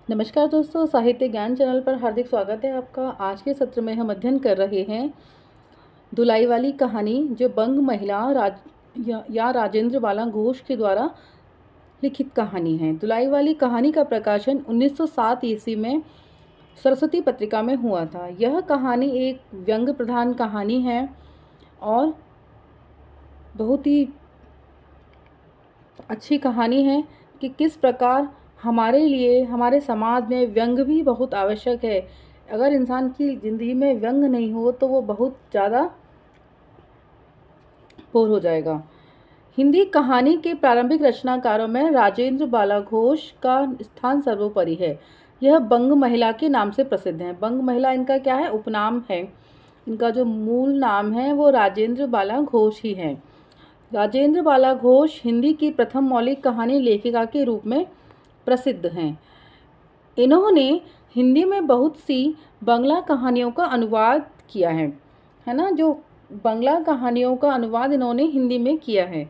नमस्कार दोस्तों, साहित्य ज्ञान चैनल पर हार्दिक स्वागत है आपका। आज के सत्र में हम अध्ययन कर रहे हैं दुलाई वाली कहानी, जो बंग महिला या राजेंद्र बाला घोष के द्वारा लिखित कहानी है। दुलाई वाली कहानी का प्रकाशन 1907 ईस्वी में सरस्वती पत्रिका में हुआ था। यह कहानी एक व्यंग्य प्रधान कहानी है और बहुत ही अच्छी कहानी है कि किस प्रकार हमारे लिए, हमारे समाज में व्यंग्य भी बहुत आवश्यक है। अगर इंसान की ज़िंदगी में व्यंग्य नहीं हो तो वो बहुत ज़्यादा बोर हो जाएगा। हिंदी कहानी के प्रारंभिक रचनाकारों में राजेंद्र बाला घोष का स्थान सर्वोपरि है। यह बंग महिला के नाम से प्रसिद्ध है। बंग महिला इनका क्या है? उपनाम है। इनका जो मूल नाम है वो राजेंद्र बाला घोष ही है। राजेंद्र बाला घोष हिंदी की प्रथम मौलिक कहानी लेखिका के रूप में प्रसिद्ध हैं। इन्होंने हिंदी में बहुत सी बंगला कहानियों का अनुवाद किया है ना। जो बंगला कहानियों का अनुवाद इन्होंने हिंदी में किया है।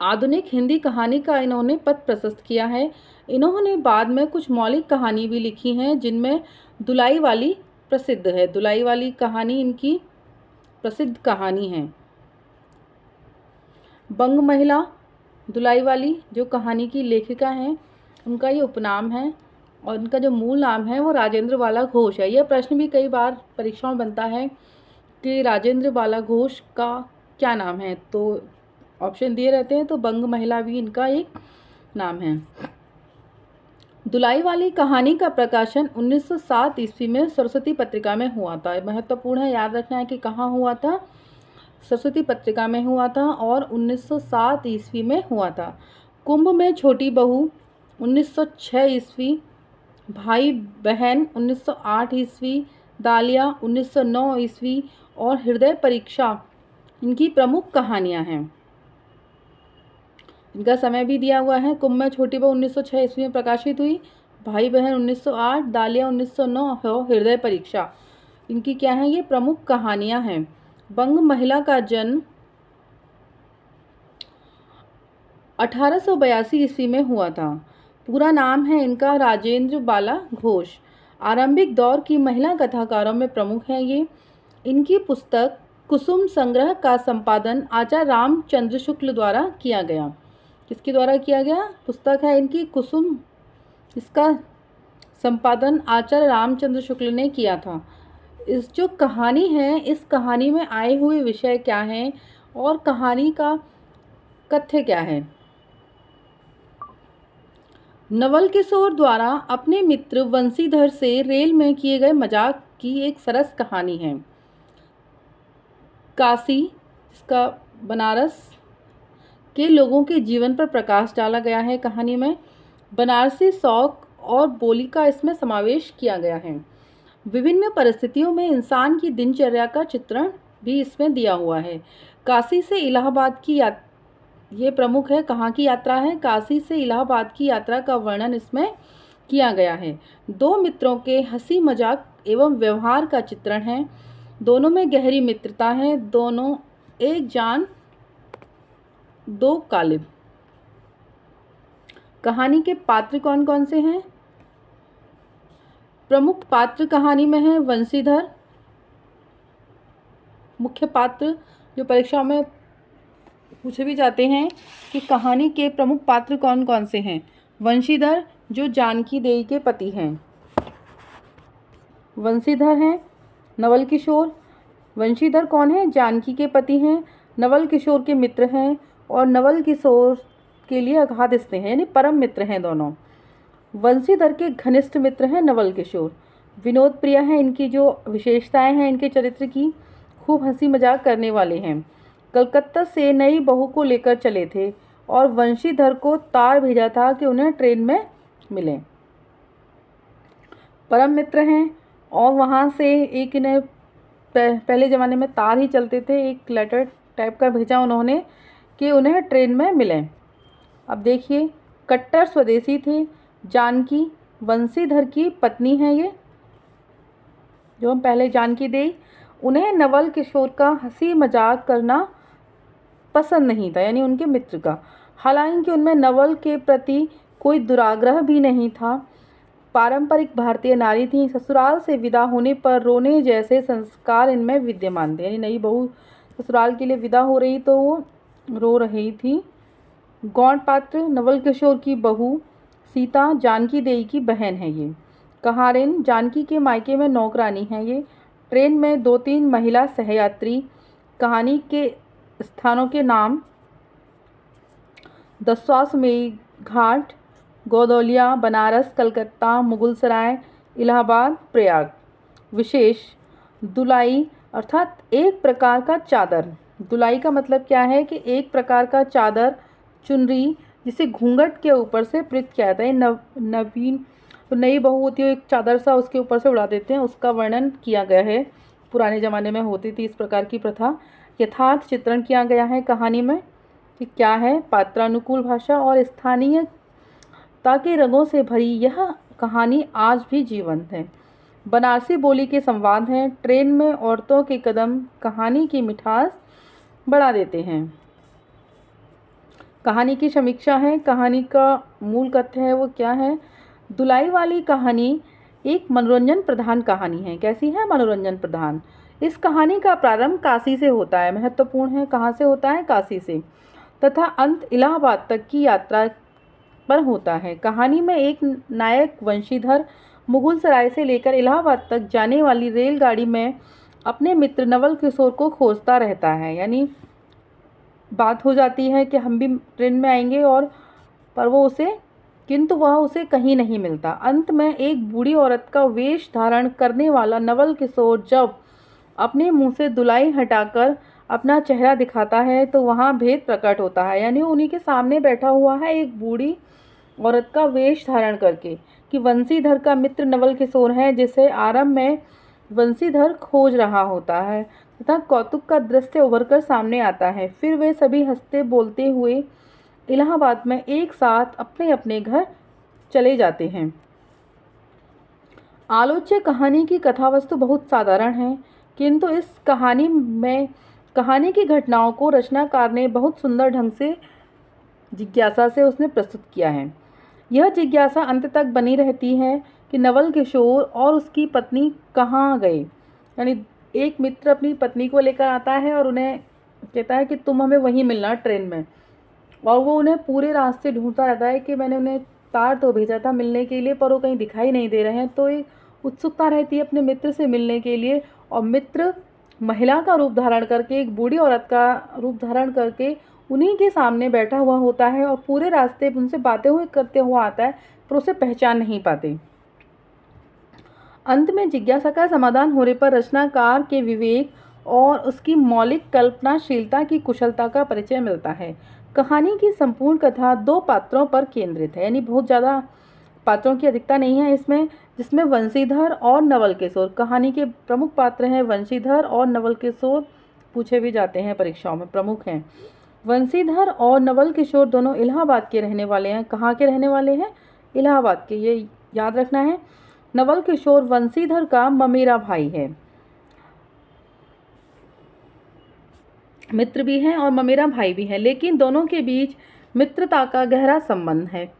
आधुनिक हिंदी कहानी का इन्होंने पथ प्रशस्त किया है। इन्होंने बाद में कुछ मौलिक कहानी भी लिखी हैं, जिनमें दुलाई वाली प्रसिद्ध है। दुलाई वाली कहानी इनकी प्रसिद्ध कहानी है। बंग महिला दुलाई वाली जो कहानी की लेखिका हैं, उनका ये उपनाम है और उनका जो मूल नाम है वो राजेंद्र बाला घोष है। यह प्रश्न भी कई बार परीक्षा में बनता है कि राजेंद्र बाला घोष का क्या नाम है, तो ऑप्शन दिए रहते हैं, तो बंग महिला भी इनका एक नाम है। दुलाई वाली कहानी का प्रकाशन 1907 ईस्वी में सरस्वती पत्रिका में हुआ था। महत्वपूर्ण है, याद रखना है कि कहाँ हुआ था। सरस्वती पत्रिका में हुआ था और 1907 ईस्वी में हुआ था। कुंभ में छोटी बहू 1906 ईस्वी, भाई बहन 1908 ईस्वी, दालिया 1909 ईस्वी और हृदय परीक्षा इनकी प्रमुख कहानियां हैं। इनका समय भी दिया हुआ है। कुंभ में छोटी बहू 1906 ईस्वी में प्रकाशित हुई, भाई बहन 1908, दालिया 1909 और हृदय परीक्षा इनकी क्या है? ये प्रमुख कहानियां हैं। बंग महिला का जन्म 1882 ईस्वी में हुआ था। पूरा नाम है इनका राजेंद्र बाला घोष। आरंभिक दौर की महिला कथाकारों में प्रमुख है ये। इनकी पुस्तक कुसुम संग्रह का संपादन आचार्य रामचंद्र शुक्ल द्वारा किया गया। किसके द्वारा किया गया? पुस्तक है इनकी कुसुम, इसका संपादन आचार्य रामचंद्र शुक्ल ने किया था। इस जो कहानी है, इस कहानी में आए हुए विषय क्या हैं और कहानी का कथ्य क्या है? नवल किशोर द्वारा अपने मित्र वंशीधर से रेल में किए गए मजाक की एक सरस कहानी है। काशी, इसका बनारस के लोगों के जीवन पर प्रकाश डाला गया है। कहानी में बनारसी शौक और बोली का इसमें समावेश किया गया है। विभिन्न परिस्थितियों में इंसान की दिनचर्या का चित्रण भी इसमें दिया हुआ है। काशी से इलाहाबाद की ये प्रमुख है। कहाँ की यात्रा है? काशी से इलाहाबाद की यात्रा का वर्णन इसमें किया गया है। दो मित्रों के हंसी मजाक एवं व्यवहार का चित्रण है। दोनों में गहरी मित्रता है। दोनों एक जान दो कालिब। कहानी के पात्र कौन कौन से हैं? प्रमुख पात्र कहानी में है वंशीधर। मुख्य पात्र जो परीक्षा में पूछे भी जाते हैं कि कहानी के प्रमुख पात्र कौन कौन से हैं। वंशीधर जो जानकी देवी के पति हैं। वंशीधर हैं नवल किशोर। वंशीधर कौन है? जानकी के पति हैं। नवल किशोर के मित्र हैं और नवल किशोर के लिए अगाध स्नेह हैं, यानी परम मित्र हैं दोनों। वंशीधर के घनिष्ठ मित्र हैं नवल किशोर। विनोद प्रिय हैं। इनकी जो विशेषताएं हैं इनके चरित्र की, खूब हंसी मजाक करने वाले हैं। कलकत्ता से नई बहू को लेकर चले थे और वंशीधर को तार भेजा था कि उन्हें ट्रेन में मिलें। परम मित्र हैं और वहाँ से एक इन्हें पहले ज़माने में तार ही चलते थे, एक लेटर टाइप का भेजा उन्होंने कि उन्हें ट्रेन में मिलें। अब देखिए, कट्टर स्वदेशी थे। जानकी वंशीधर की पत्नी है। ये जो हम पहले जानकी देई, उन्हें नवल किशोर का हंसी मजाक करना पसंद नहीं था, यानी उनके मित्र का। हालांकि उनमें नवल के प्रति कोई दुराग्रह भी नहीं था। पारंपरिक भारतीय नारी थी। ससुराल से विदा होने पर रोने जैसे संस्कार इनमें विद्यमान थे। यानी नई बहू ससुराल के लिए विदा हो रही तो वो रो रही थी। गौण पात्र नवल किशोर की बहू सीता जानकी देई की बहन है ये। कहारिन जानकी के मायके में नौकरानी है ये। ट्रेन में 2-3 महिला सहयात्री। कहानी के स्थानों के नाम दशाश्वमेध घाट, गौदौलिया, बनारस, कलकत्ता, मुगलसराय, इलाहाबाद, प्रयाग। विशेष दुलाई अर्थात एक प्रकार का चादर। दुलाई का मतलब क्या है कि एक प्रकार का चादर, चुनरी जिसे घूंघट के ऊपर से प्रयुक्त किया जाता है। नवीन तो नई बहू होती है एक चादर सा उसके ऊपर से उड़ा देते हैं, उसका वर्णन किया गया है। पुराने ज़माने में होती थी इस प्रकार की प्रथा। यथार्थ चित्रण किया गया है कहानी में कि क्या है। पात्रानुकूल भाषा और स्थानीयता के रंगों से भरी यह कहानी आज भी जीवंत है। बनारसी बोली के संवाद हैं। ट्रेन में औरतों के कदम कहानी की मिठास बढ़ा देते हैं। कहानी की समीक्षा है। कहानी का मूल कथ्य है वो क्या है। दुलाई वाली कहानी एक मनोरंजन प्रधान कहानी है। कैसी है? मनोरंजन प्रधान। इस कहानी का प्रारंभ काशी से होता है। महत्वपूर्ण है, कहाँ से होता है? काशी से। तथा अंत इलाहाबाद तक की यात्रा पर होता है। कहानी में एक नायक वंशीधर मुगलसराय से लेकर इलाहाबाद तक जाने वाली रेलगाड़ी में अपने मित्र नवल किशोर को खोजता रहता है। यानी बात हो जाती है कि हम भी ट्रेन में आएंगे और पर वो उसे किंतु वह उसे कहीं नहीं मिलता। अंत में एक बूढ़ी औरत का वेश धारण करने वाला नवल किशोर जब अपने मुंह से दुलाई हटाकर अपना चेहरा दिखाता है तो वहाँ भेद प्रकट होता है। यानी उन्हीं के सामने बैठा हुआ है एक बूढ़ी औरत का वेश धारण करके कि वंशीधर का मित्र नवल किशोर है, जिसे आरंभ में वंशीधर खोज रहा होता है तथा कौतुक का दृश्य उभरकर सामने आता है। फिर वे सभी हंसते बोलते हुए इलाहाबाद में एक साथ अपने अपने घर चले जाते हैं। आलोच्य कहानी की कथावस्तु बहुत साधारण है, किंतु इस कहानी में कहानी की घटनाओं को रचनाकार ने बहुत सुंदर ढंग से जिज्ञासा से उसने प्रस्तुत किया है। यह जिज्ञासा अंत तक बनी रहती है कि नवल किशोर और उसकी पत्नी कहाँ गए। यानी एक मित्र अपनी पत्नी को लेकर आता है और उन्हें कहता है कि तुम हमें वहीं मिलना ट्रेन में, और वो उन्हें पूरे रास्ते ढूंढता रहता है कि मैंने उन्हें तार तो भेजा था मिलने के लिए पर वो कहीं दिखाई नहीं दे रहे हैं। तो एक उत्सुकता रहती है अपने मित्र से मिलने के लिए, और मित्र महिला का रूप धारण करके, एक बूढ़ी औरत का रूप धारण करके उन्हीं के सामने बैठा हुआ होता है और पूरे रास्ते उनसे बातें हुए करते हुआ आता है पर उसे पहचान नहीं पाते। अंत में जिज्ञासा का समाधान होने पर रचनाकार के विवेक और उसकी मौलिक कल्पनाशीलता की कुशलता का परिचय मिलता है। कहानी की संपूर्ण कथा 2 पात्रों पर केंद्रित है। यानी बहुत ज़्यादा पात्रों की अधिकता नहीं है इसमें, जिसमें वंशीधर और नवल किशोर कहानी के प्रमुख पात्र हैं। वंशीधर और नवल किशोर पूछे भी जाते हैं परीक्षाओं में, प्रमुख हैं। वंशीधर और नवल किशोर दोनों इलाहाबाद के रहने वाले हैं। कहाँ के रहने वाले हैं? इलाहाबाद के, ये याद रखना है। नवल किशोर वंशीधर का ममेरा भाई है, मित्र भी हैं और ममेरा भाई भी है, लेकिन दोनों के बीच मित्रता का गहरा संबंध है।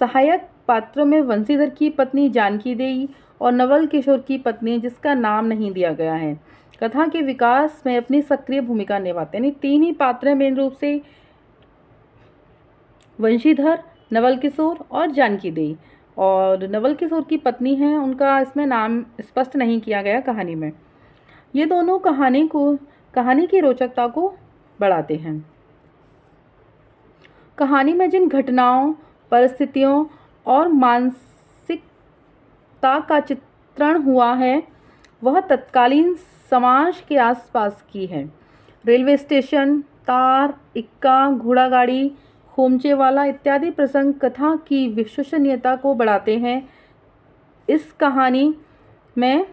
सहायक पात्रों में वंशीधर की पत्नी जानकी देई और नवल किशोर की पत्नी जिसका नाम नहीं दिया गया है कथा के विकास में अपनी सक्रिय भूमिका निभाते हैं। यानी 3 ही पात्र मेन रूप से, वंशीधर, नवल किशोर और जानकी देई। और नवल किशोर की पत्नी हैं, उनका इसमें नाम स्पष्ट नहीं किया गया कहानी में। ये दोनों कहानी की रोचकता को बढ़ाते हैं। कहानी में जिन घटनाओं, परिस्थितियों और मानसिकता का चित्रण हुआ है वह तत्कालीन समाज के आसपास की है। रेलवे स्टेशन, तार, इक्का, घोड़ागाड़ी, खोमचेवाला इत्यादि प्रसंग कथा की विश्वसनीयता को बढ़ाते हैं। इस कहानी में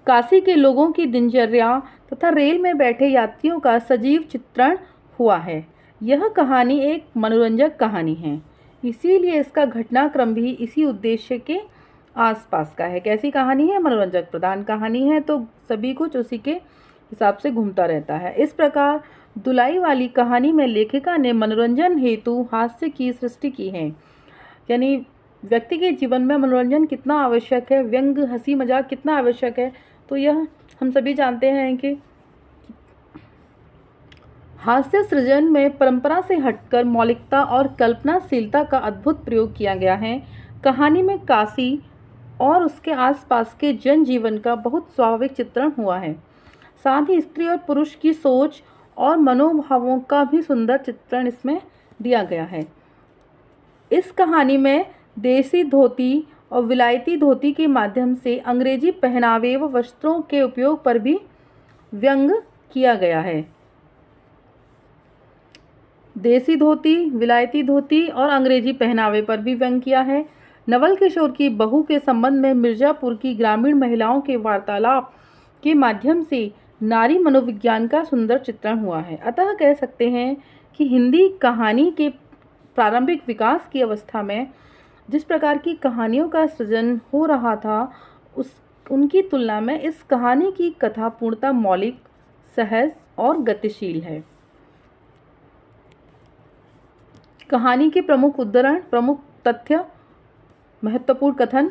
काशी के लोगों की दिनचर्या तथा रेल में बैठे यात्रियों का सजीव चित्रण हुआ है। यह कहानी एक मनोरंजक कहानी है, इसीलिए इसका घटनाक्रम भी इसी उद्देश्य के आसपास का है। कैसी कहानी है? मनोरंजक प्रधान कहानी है, तो सभी कुछ उसी के हिसाब से घूमता रहता है। इस प्रकार दुलाई वाली कहानी में लेखिका ने मनोरंजन हेतु हास्य की सृष्टि की है। यानी व्यक्ति के जीवन में मनोरंजन कितना आवश्यक है, व्यंग हंसी मजाक कितना आवश्यक है, तो यह हम सभी जानते हैं कि हास्य सृजन में परंपरा से हटकर मौलिकता और कल्पनाशीलता का अद्भुत प्रयोग किया गया है। कहानी में काशी और उसके आसपास के जनजीवन का बहुत स्वाभाविक चित्रण हुआ है। साथ ही स्त्री और पुरुष की सोच और मनोभावों का भी सुंदर चित्रण इसमें दिया गया है। इस कहानी में देसी धोती और विलायती धोती के माध्यम से अंग्रेजी पहनावे व वस्त्रों के उपयोग पर भी व्यंग किया गया है। देसी धोती, विलायती धोती और अंग्रेजी पहनावे पर भी व्यंग किया है। नवल किशोर की बहू के संबंध में मिर्जापुर की ग्रामीण महिलाओं के वार्तालाप के माध्यम से नारी मनोविज्ञान का सुंदर चित्रण हुआ है। अतः कह सकते हैं कि हिंदी कहानी के प्रारंभिक विकास की अवस्था में जिस प्रकार की कहानियों का सृजन हो रहा था, उनकी तुलना में इस कहानी की कथा पूर्णतः मौलिक, सहज और गतिशील है। कहानी के प्रमुख उद्धरण, प्रमुख तथ्य, महत्वपूर्ण कथन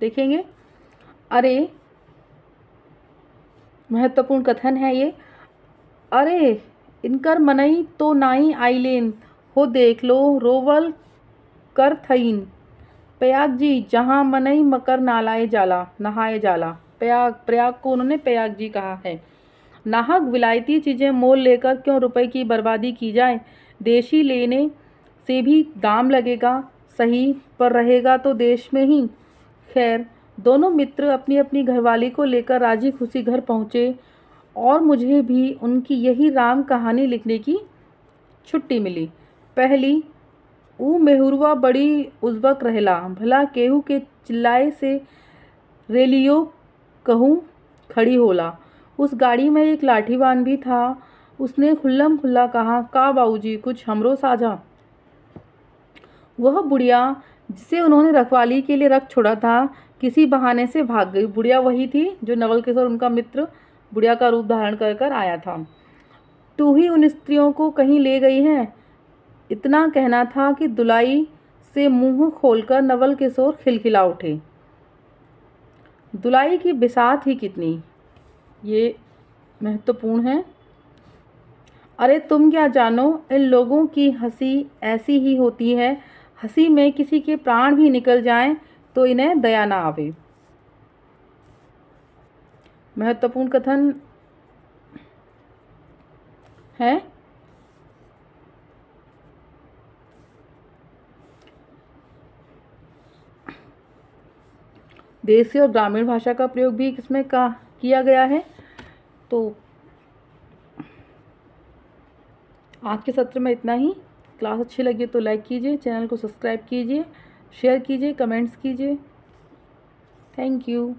देखेंगे। महत्वपूर्ण कथन है ये। अरे इनकर मनई तो नाई आइलेन हो देख लो रोवल कर थईन प्रयाग जी जहाँ मनई मकर नहाए जाला। प्रयाग को उन्होंने प्रयाग जी कहा है। नाहक विलायती चीज़ें मोल लेकर क्यों रुपए की बर्बादी की जाए, देशी लेने से भी दाम लगेगा, सही पर रहेगा तो देश में ही। खैर दोनों मित्र अपनी अपनी घरवाली को लेकर राजी खुशी घर पहुँचे और मुझे भी उनकी यही राम कहानी लिखने की छुट्टी मिली। पहली ऊ मेहुरवा बड़ी उजबक रहेला, भला केहू के चिल्लाए से रेलियो कहूँ खड़ी होला। उस गाड़ी में एक लाठीवान भी था। उसने खुल्लम खुल्ला कहा, का बाबूजी कुछ हमरो साझा। वह बुढ़िया जिसे उन्होंने रखवाली के लिए रख छोड़ा था, किसी बहाने से भाग गई। बुढ़िया वही थी जो नवल किशोर उनका मित्र बुढ़िया का रूप धारण कर आया था। तू ही उन स्त्रियों को कहीं ले गई है, इतना कहना था कि दुलाई से मुंह खोलकर नवल किशोर खिलखिला उठे। दुलाई की बिसात ही कितनी, ये महत्वपूर्ण है। अरे तुम क्या जानो, इन लोगों की हंसी ऐसी ही होती है, हंसी में किसी के प्राण भी निकल जाएं तो इन्हें दया ना आवे। महत्वपूर्ण कथन है। देसी और ग्रामीण भाषा का प्रयोग भी इसमें किया गया है। तो आज के सत्र में इतना ही। क्लास अच्छी लगी तो लाइक कीजिए, चैनल को सब्सक्राइब कीजिए, शेयर कीजिए, कमेंट्स कीजिए। Thank you.